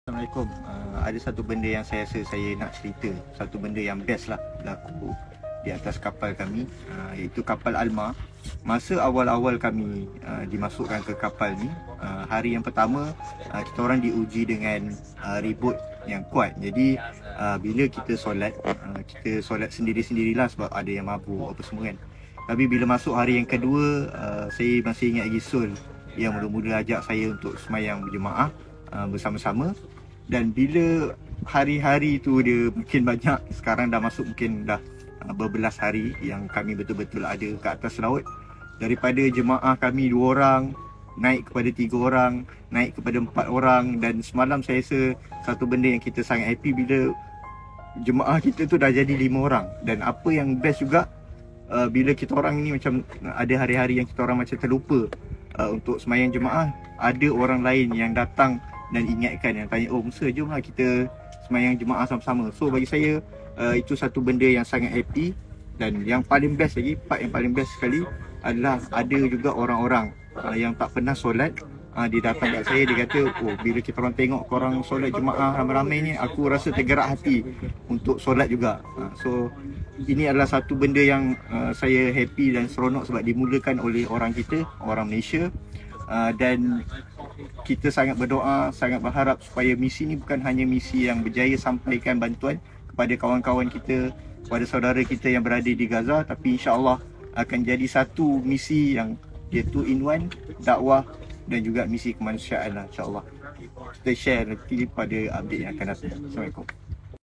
Assalamualaikum. Ada satu benda yang saya rasa saya nak cerita. Satu benda yang best lah berlaku di atas kapal kami, iaitu kapal Alma. Masa awal-awal kami dimasukkan ke kapal ni, hari yang pertama kita orang diuji dengan ribut yang kuat. Jadi bila kita solat sendiri-sendirilah sebab ada yang mabuk apa semua kan. Tapi bila masuk hari yang kedua, saya masih ingat lagi Sul yang mula-mula ajak saya untuk semayang berjemaah bersama-sama. Dan bila hari-hari tu dia mungkin banyak, sekarang dah masuk mungkin dah berbelas hari yang kami betul-betul ada ke atas laut. Daripada jemaah kami 2 orang naik kepada 3 orang, naik kepada 4 orang. Dan semalam saya rasa satu benda yang kita sangat happy bila jemaah kita tu dah jadi 5 orang. Dan apa yang best juga, bila kita orang ni macam ada hari-hari yang kita orang macam terlupa untuk semayang jemaah, ada orang lain yang datang dan ingatkan, yang tanya, oh Musa jomlah kita semayang jemaah sama-sama. So bagi saya itu satu benda yang sangat happy. Dan yang paling best lagi, part yang paling best sekali adalah ada juga orang-orang yang tak pernah solat, dia datang kat saya, dia kata, oh bila kita orang tengok korang solat jemaah ramai-ramai ni, aku rasa tergerak hati untuk solat juga. So ini adalah satu benda yang saya happy dan seronok sebab dimulakan oleh orang kita, orang Malaysia. Dan kita sangat berdoa, sangat berharap supaya misi ni bukan hanya misi yang berjaya sampaikan bantuan kepada kawan-kawan kita, kepada saudara kita yang berada di Gaza, tapi insya-Allah akan jadi satu misi yang dia 2-in-1, dakwah dan juga misi kemanusiaan lah, insya-Allah. Kita share nanti pada update yang akan datang. Assalamualaikum.